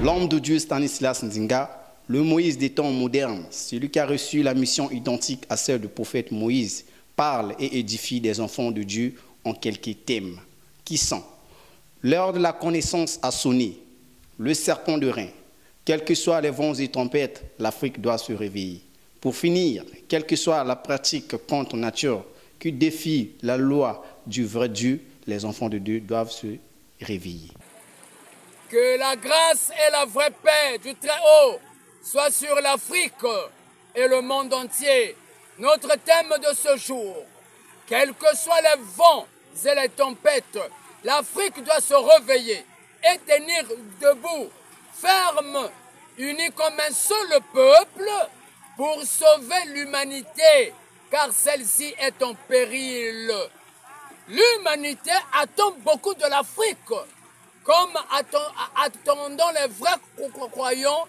L'homme de Dieu Stanislas Nzinga, le Moïse des temps modernes, celui qui a reçu la mission identique à celle du prophète Moïse, parle et édifie des enfants de Dieu en quelques thèmes, qui sont: l'heure de la connaissance a sonné, le serpent de rein, quels que soient les vents et tempêtes, l'Afrique doit se réveiller. Pour finir, quelle que soit la pratique contre nature qui défie la loi du vrai Dieu, les enfants de Dieu doivent se réveiller. Que la grâce et la vraie paix du Très-Haut soient sur l'Afrique et le monde entier. Notre thème de ce jour: quels que soient les vents et les tempêtes, l'Afrique doit se réveiller et tenir debout, ferme, unie comme un seul peuple pour sauver l'humanité, car celle-ci est en péril. L'humanité attend beaucoup de l'Afrique, comme attendant les vrais croyants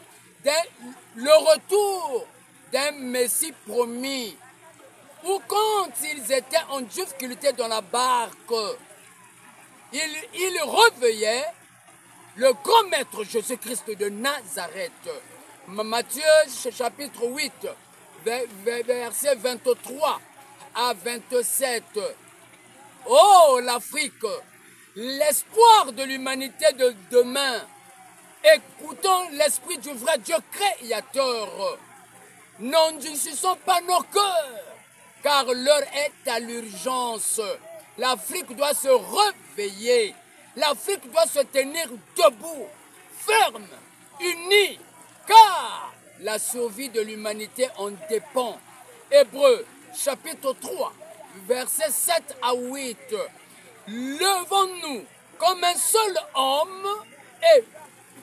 le retour d'un Messie promis. Ou quand ils étaient en difficulté dans la barque, ils réveillaient le grand maître Jésus-Christ de Nazareth. Matthieu chapitre 8, versets 23 à 27. Oh, l'Afrique, l'espoir de l'humanité de demain. Écoutons l'esprit du vrai Dieu créateur. N'endurcissons pas nos cœurs, car l'heure est à l'urgence. L'Afrique doit se réveiller. L'Afrique doit se tenir debout, ferme, unie, car la survie de l'humanité en dépend. Hébreux, chapitre 3, versets 7 à 8. Levons-nous comme un seul homme et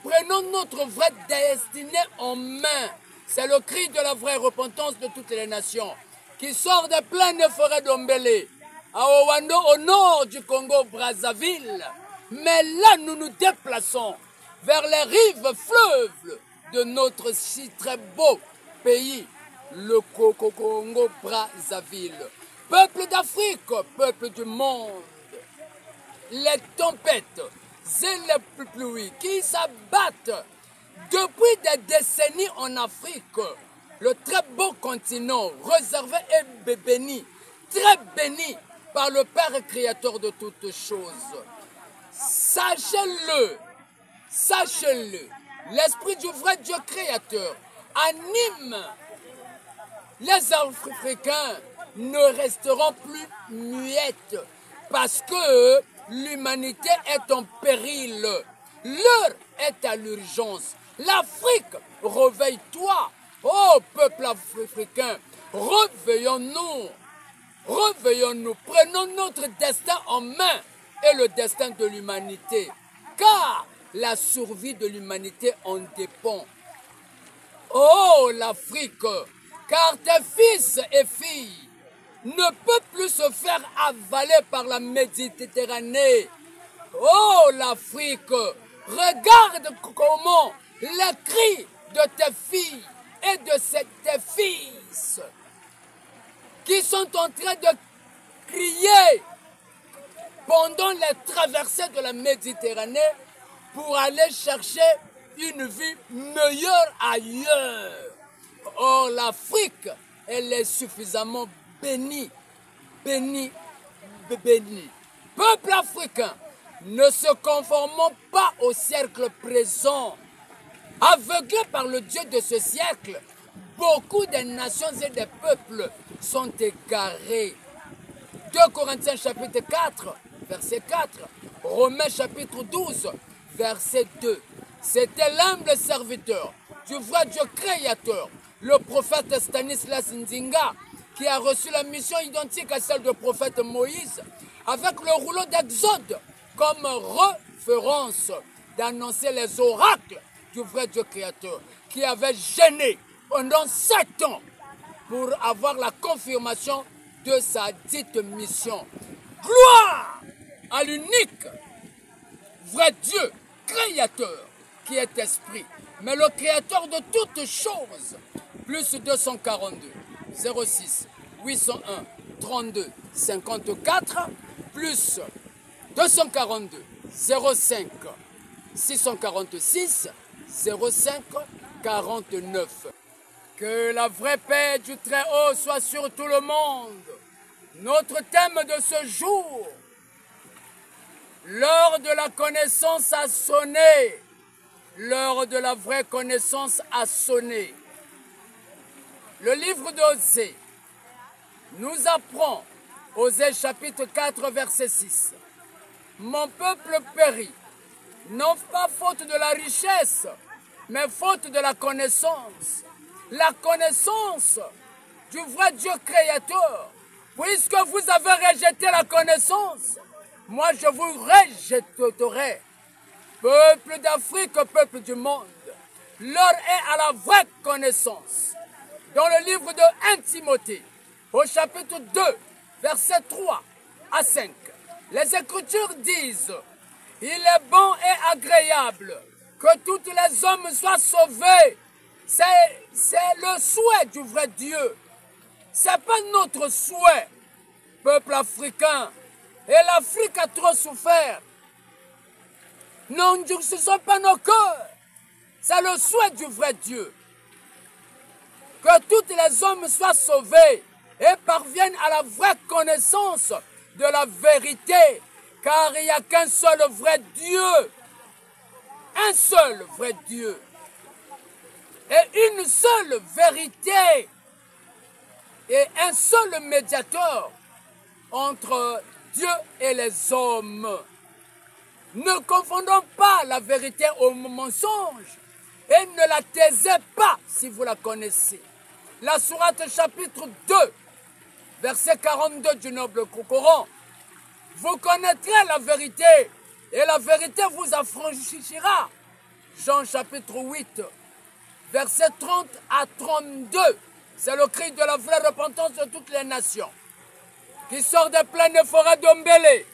prenons notre vraie destinée en main. C'est le cri de la vraie repentance de toutes les nations qui sort des plaines et forêts d'Ombélé, à Owando, au nord du Congo-Brazzaville. Mais là, nous nous déplaçons vers les rives fleuves de notre si très beau pays, le Congo-Brazzaville. Peuple d'Afrique, peuple du monde, les tempêtes et les pluies qui s'abattent depuis des décennies en Afrique, le très beau continent réservé et béni, très béni par le Père créateur de toutes choses. Sachez-le, sachez-le, l'esprit du vrai Dieu créateur anime les Africains, ne resteront plus muettes parce que l'humanité est en péril. L'heure est à l'urgence. L'Afrique, réveille-toi. Oh peuple africain, réveillons-nous. Réveillons-nous, prenons notre destin en main et le destin de l'humanité, car la survie de l'humanité en dépend. Oh l'Afrique, car tes fils et filles ne peuvent plus se faire avaler par la Méditerranée. Oh l'Afrique, regarde comment les cris de tes filles et de tes fils qui sont en train de crier pendant les traversées de la Méditerranée pour aller chercher une vie meilleure ailleurs. Or l'Afrique, elle est suffisamment bénie, bénie, bénie. Peuple africain, ne se conformons pas au siècle présent. Aveuglés par le Dieu de ce siècle, beaucoup des nations et des peuples sont égarés. 2 Corinthiens chapitre 4, verset 4. Romains chapitre 12, verset 2. C'était l'humble serviteur du vrai Dieu créateur, le prophète Stanislas Nzinga, qui a reçu la mission identique à celle du prophète Moïse, avec le rouleau d'Exode comme référence d'annoncer les oracles du vrai Dieu créateur, qui avait gêné pendant 7 ans pour avoir la confirmation de sa dite mission. Gloire à l'unique vrai Dieu créateur qui est esprit, mais le créateur de toutes choses. Plus 242 06 801 32 54 plus 242 05 646 05 49. Que la vraie paix du Très-Haut soit sur tout le monde. Notre thème de ce jour, l'heure de la connaissance a sonné. L'heure de la vraie connaissance a sonné. Le livre d'Osée nous apprend, Osée chapitre 4, verset 6. Mon peuple périt, non pas faute de la richesse, mais faute de la connaissance. La connaissance du vrai Dieu créateur. Puisque vous avez rejeté la connaissance, moi je vous rejetterai. Peuple d'Afrique, peuple du monde, l'heure est à la vraie connaissance. Dans le livre de 1 Timothée, au chapitre 2, versets 3 à 5, les Écritures disent « Il est bon et agréable que tous les hommes soient sauvés. » C'est le souhait du vrai Dieu. Ce n'est pas notre souhait, peuple africain. Et l'Afrique a trop souffert. Non, ce ne sont pas nos cœurs. C'est le souhait du vrai Dieu. Que tous les hommes soient sauvés et parviennent à la vraie connaissance de la vérité. Car il n'y a qu'un seul vrai Dieu. Un seul vrai Dieu. Et une seule vérité. Et un seul médiateur entre Dieu et les hommes. Ne confondons pas la vérité au mensonge et ne la taisez pas si vous la connaissez. La sourate chapitre 2, verset 42 du noble Coran. Vous connaîtrez la vérité et la vérité vous affranchira. Jean chapitre 8, verset 30 à 32. C'est le cri de la vraie repentance de toutes les nations qui sort des plaines forêts d'Ombélé.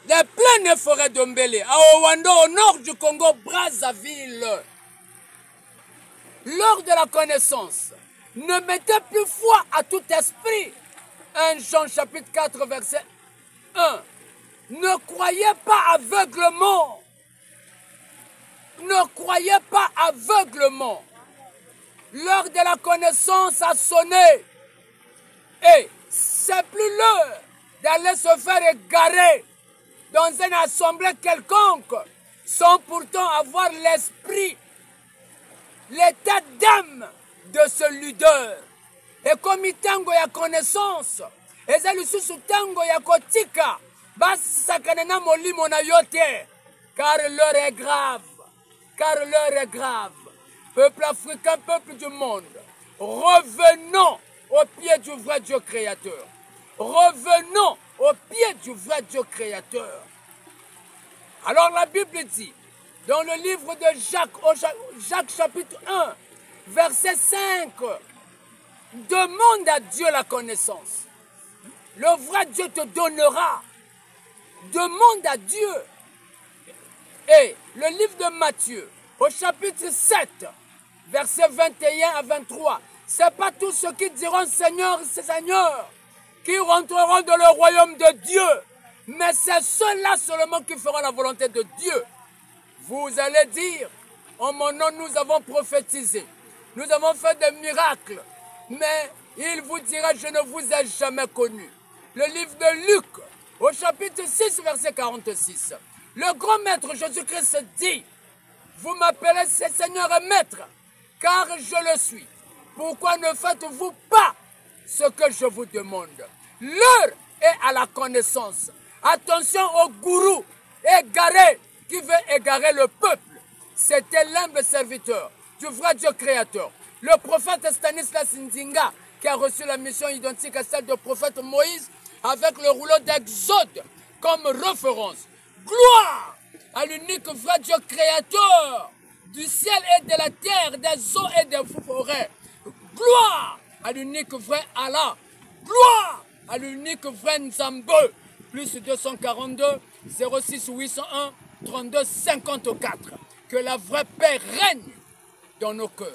Des plaines forêts d'Ombélé, à Owando, au nord du Congo, Brazzaville. L'heure de la connaissance, ne mettez plus foi à tout esprit. 1 Jean chapitre 4, verset 1. Ne croyez pas aveuglement. Ne croyez pas aveuglement. L'heure de la connaissance a sonné. Et c'est plus l'heure d'aller se faire égarer dans une assemblée quelconque, sans pourtant avoir l'esprit, l'état d'âme de ce leader. Et comme tango ya connaissance, ezali susu tango ya kotika, basakanena molimo na yote, car l'heure est grave, car l'heure est grave. Peuple africain, peuple du monde, revenons au pied du vrai Dieu créateur. Revenons au pied du vrai Dieu créateur. Alors la Bible dit, dans le livre de Jacques chapitre 1, verset 5, demande à Dieu la connaissance. Le vrai Dieu te donnera. Demande à Dieu. Et le livre de Matthieu, au chapitre 7, verset 21 à 23, ce n'est pas tous ceux qui diront Seigneur, Seigneur, qui rentreront dans le royaume de Dieu, mais c'est ceux-là seulement qui feront la volonté de Dieu. Vous allez dire, en mon nom nous avons prophétisé, nous avons fait des miracles, mais il vous dira, je ne vous ai jamais connu. Le livre de Luc, au chapitre 6, verset 46, le grand maître Jésus-Christ dit, vous m'appelez Seigneur et Maître, car je le suis. Pourquoi ne faites-vous pas ce que je vous demande? L'heure est à la connaissance. Attention au gourou égaré qui veut égarer le peuple. C'était l'humble serviteur du vrai Dieu créateur, le prophète Stanislas Nzinga, qui a reçu la mission identique à celle du prophète Moïse, avec le rouleau d'Exode comme référence. Gloire à l'unique vrai Dieu créateur du ciel et de la terre, des eaux et des forêts. Gloire à l'unique vrai Allah. Gloire à l'unique vrai Nzambe. Plus 242 06 801 32 54. Que la vraie paix règne dans nos cœurs.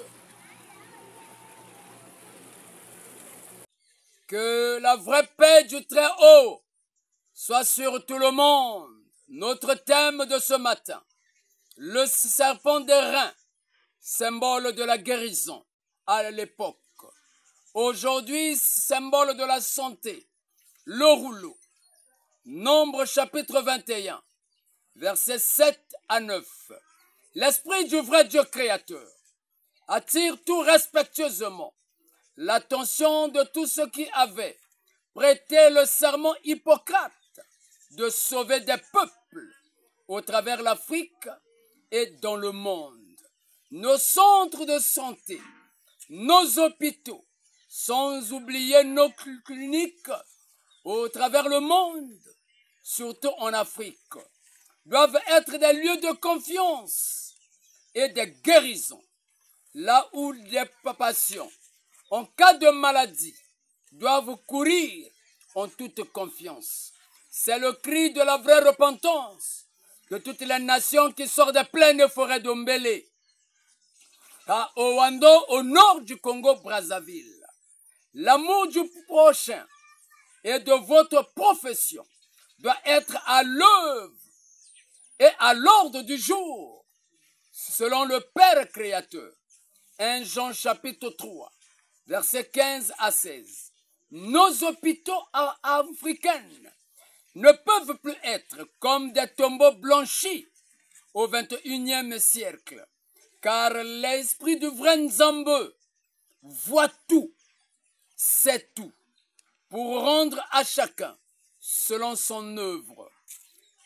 Que la vraie paix du Très-Haut soit sur tout le monde. Notre thème de ce matin, Le serpent d'airain, symbole de la guérison à l'époque. Aujourd'hui, symbole de la santé. Le rouleau. Nombre chapitre 21, versets 7 à 9. L'esprit du vrai Dieu créateur attire tout respectueusement l'attention de tous ceux qui avaient prêté le serment Hippocrate de sauver des peuples au travers l'Afrique et dans le monde. Nos centres de santé, nos hôpitaux, sans oublier nos cliniques au travers le monde, surtout en Afrique, doivent être des lieux de confiance et de guérison, là où les patients, en cas de maladie, doivent courir en toute confiance. C'est le cri de la vraie repentance de toutes les nations qui sortent des plaines forêts d'Ombélé, à Owando, au nord du Congo-Brazzaville. L'amour du prochain et de votre profession doit être à l'œuvre et à l'ordre du jour, selon le Père créateur. 1 Jean chapitre 3, versets 15 à 16. Nos hôpitaux africains ne peuvent plus être comme des tombeaux blanchis au XXIe siècle, car l'esprit du vrai Nzambe voit tout, sait tout, pour rendre à chacun selon son œuvre.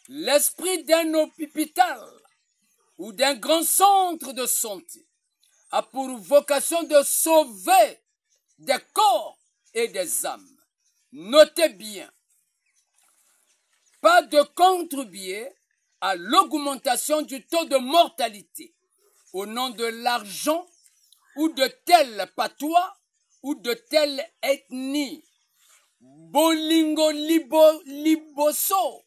L'esprit d'un hôpital ou d'un grand centre de santé a pour vocation de sauver des corps et des âmes. Notez bien, pas de contre-biais à l'augmentation du taux de mortalité au nom de l'argent ou de tel patois ou de telle ethnie. Bolingo liboso,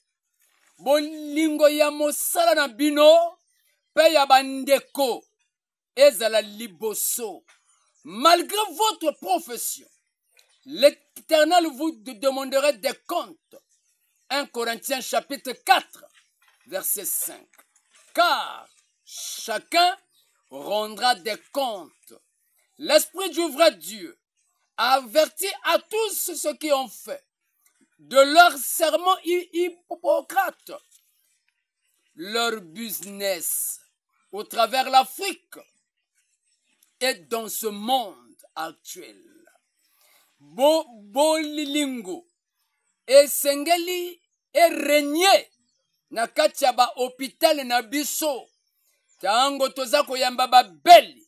bolingo ya mosala na bino, pe ya bandeko, ezala liboso. Malgré votre profession, l'Éternel vous demanderait des comptes. 1 Corinthiens chapitre 4, verset 5. Car chacun rendra des comptes. L'Esprit du vrai Dieu a averti à tous ceux qui ont fait de leur serment Hippocrate leur business au travers l'Afrique et dans ce monde actuel. Bolilingo esengeli régner na kati ya ba hôpital na biso tango toza koyamba babeli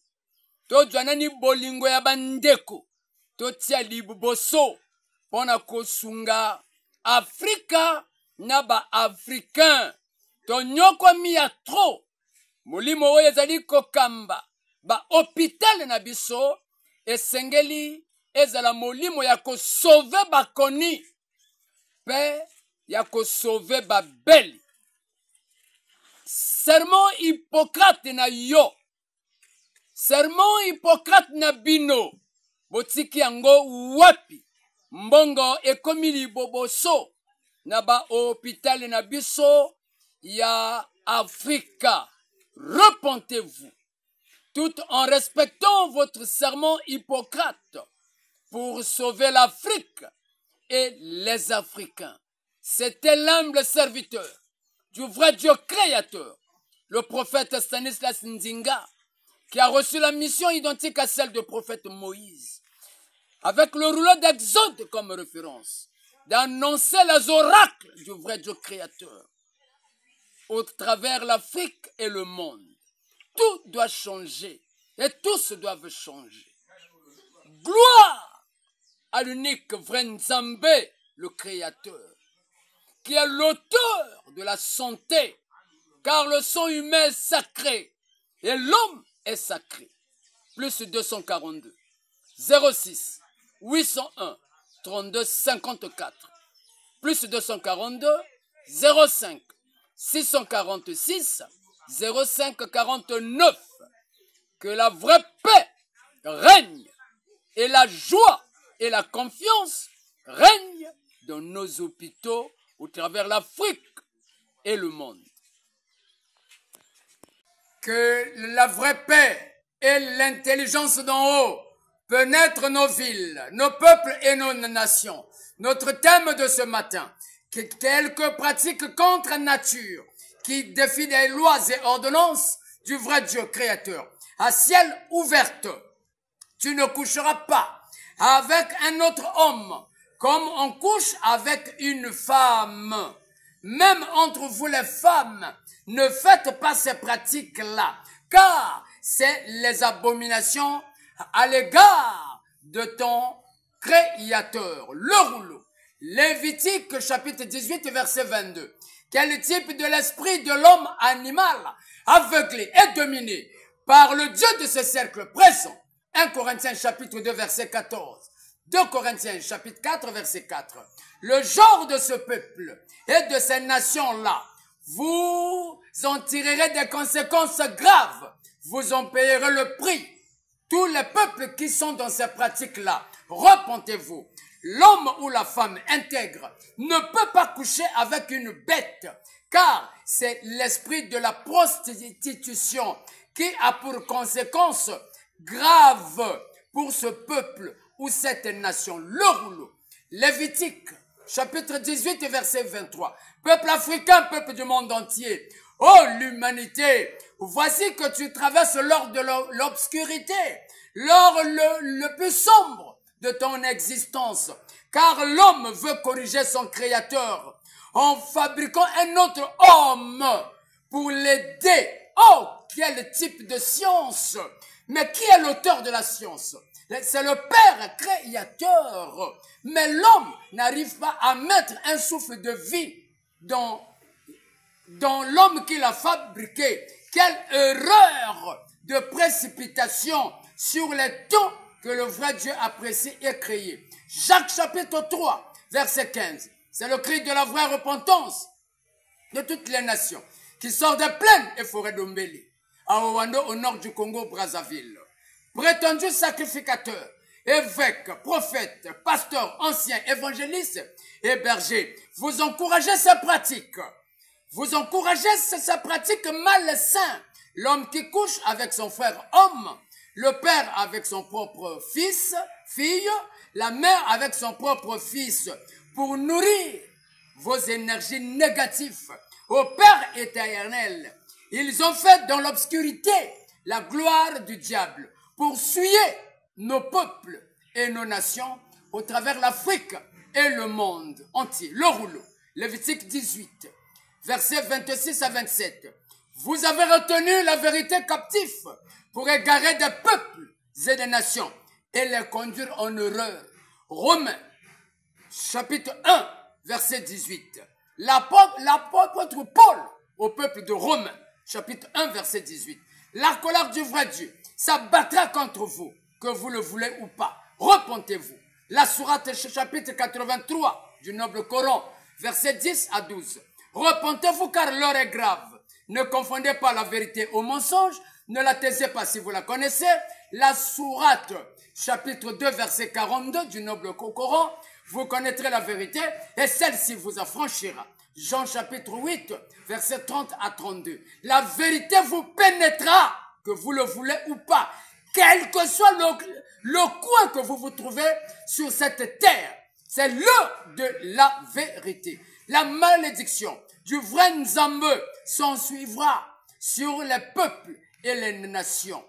tozwana ni bolingo ya bandeko totia liboso pona kosunga Afrika na ba africain tonyoko mi ya tro molimo oyo ezali kokamba ba hôpital na biso esengeli ezala molimo ya kosauve bakoni pe ya kosauve babeli. Serment Hippocrate na yo, serment Hippocrate na bino, botiki yango wapi, mbongo ekomi liboboso na ba hôpital na biso ya Afrika. Repentez-vous, tout en respectant votre serment Hippocrate pour sauver l'Afrique et les Africains. C'était l'humble serviteur du vrai Dieu créateur, le prophète Stanislas Nzinga, qui a reçu la mission identique à celle du prophète Moïse, avec le rouleau d'Exode comme référence, d'annoncer les oracles du vrai Dieu créateur au travers l'Afrique et le monde. Tout doit changer et tous doivent changer. Gloire à l'unique vrai Nzambe, le créateur, qui est l'auteur de la santé, car le sang humain est sacré et l'homme est sacré. Plus 242 06 801 32 54 plus 242 05 646 05 49. Que la vraie paix règne et la joie et la confiance règnent dans nos hôpitaux au travers l'Afrique et le monde. que la vraie paix et l'intelligence d'en haut pénètrent nos villes, nos peuples et nos nations. Notre thème de ce matin, quelques pratiques contre nature qui défient les lois et ordonnances du vrai Dieu créateur. À ciel ouvert, tu ne coucheras pas avec un autre homme comme on couche avec une femme. Même entre vous les femmes, ne faites pas ces pratiques-là, car c'est les abominations à l'égard de ton Créateur. Le rouleau. Lévitique chapitre 18 verset 22. Quel type de l'esprit de l'homme animal, aveuglé et dominé par le Dieu de ce cercle présent. 1 Corinthiens chapitre 2 verset 14. 2 Corinthiens chapitre 4 verset 4. Le genre de ce peuple et de ces nations-là, vous en tirerez des conséquences graves. Vous en payerez le prix. Tous les peuples qui sont dans ces pratiques-là, repentez-vous. L'homme ou la femme intègre ne peut pas coucher avec une bête, car c'est l'esprit de la prostitution qui a pour conséquence grave pour ce peuple ou cette nation. Le rouleau. Lévitique, chapitre 18, verset 23. Peuple africain, peuple du monde entier. Oh, l'humanité, voici que tu traverses l'heure de l'obscurité, l'heure le plus sombre de ton existence, car l'homme veut corriger son créateur en fabriquant un autre homme pour l'aider. Oh, quel type de science! Mais qui est l'auteur de la science? C'est le Père créateur. Mais l'homme n'arrive pas à mettre un souffle de vie dans l'homme qu'il a fabriqué. Quelle erreur de précipitation sur les temps que le vrai Dieu apprécie et créé. Jacques chapitre 3, verset 15. C'est le cri de la vraie repentance de toutes les nations qui sort des plaines et forêts d'Ombélé, à Owando, au nord du Congo, Brazzaville. Prétendus sacrificateurs, évêques, prophètes, pasteurs, anciens, évangélistes et bergers, vous encouragez ces pratiques. Vous encouragez ces pratiques malsaines. L'homme qui couche avec son frère homme, le père avec son propre fils, fille, la mère avec son propre fils, pour nourrir vos énergies négatives au Père éternel. Ils ont fait dans l'obscurité la gloire du diable pour souiller nos peuples et nos nations au travers l'Afrique et le monde entier. Le rouleau. Lévitique 18, versets 26 à 27. Vous avez retenu la vérité captive pour égarer des peuples et des nations et les conduire en erreur. Romains, chapitre 1, verset 18. L'apôtre Paul au peuple de Romains, chapitre 1, verset 18. La colère du vrai Dieu s'abattra contre vous, que vous le voulez ou pas. Repentez-vous. La sourate chapitre 83 du noble Coran, verset 10 à 12. Repentez-vous car l'heure est grave. Ne confondez pas la vérité au mensonge. Ne la taisez pas si vous la connaissez. La sourate chapitre 2 verset 42 du noble Coran. Vous connaîtrez la vérité et celle-ci vous affranchira. Jean chapitre 8 verset 30 à 32. La vérité vous pénétrera, que vous le voulez ou pas. Quel que soit le coin que vous vous trouvez sur cette terre. C'est l'heure de la vérité. La malédiction du vrai Nzambe s'ensuivra sur les peuples et les nations.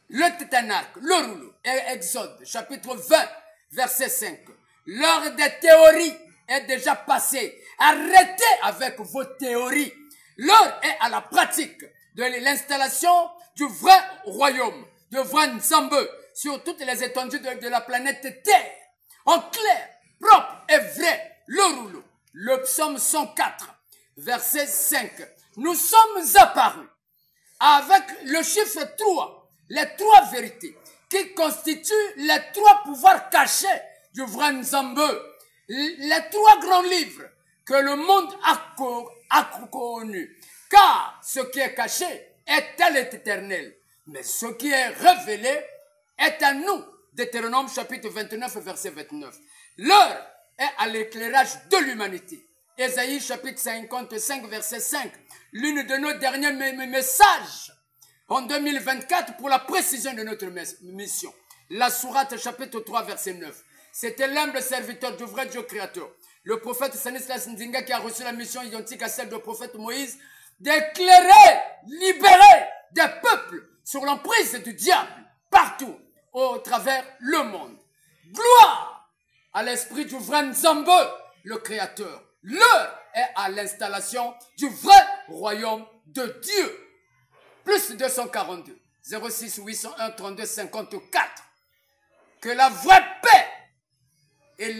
Le Tétanarque, le rouleau, Exode, chapitre 20, verset 5. L'heure des théories est déjà passée. Arrêtez avec vos théories. L'heure est à la pratique de l'installation du vrai royaume, du vrai Nzambe, sur toutes les étendues de la planète Terre. En clair, propre et vrai, le rouleau. Le psaume 104, verset 5. Nous sommes apparus avec le chiffre 3, les 3 vérités, qui constituent les 3 pouvoirs cachés du vrai Nzambe. Les 3 grands livres que le monde a connus. Car ce qui est caché est à l'éternel. Mais ce qui est révélé est à nous. Deutéronome chapitre 29, verset 29. L'heure est à l'éclairage de l'humanité Ésaïe chapitre 55, verset 5. L'une de nos derniers messages en 2024 pour la précision de notre mission. La sourate chapitre 3, verset 9. C'était l'humble serviteur du vrai Dieu créateur, le prophète Stanislas Nzinga, qui a reçu la mission identique à celle du prophète Moïse d'éclairer, libérer des peuples sur l'emprise du diable partout au travers le monde. Gloire à l'esprit du vrai Nzambe, le créateur. L'heure est à l'installation du vrai royaume de Dieu. Plus 242 06 801 32 54. Que la vraie paix et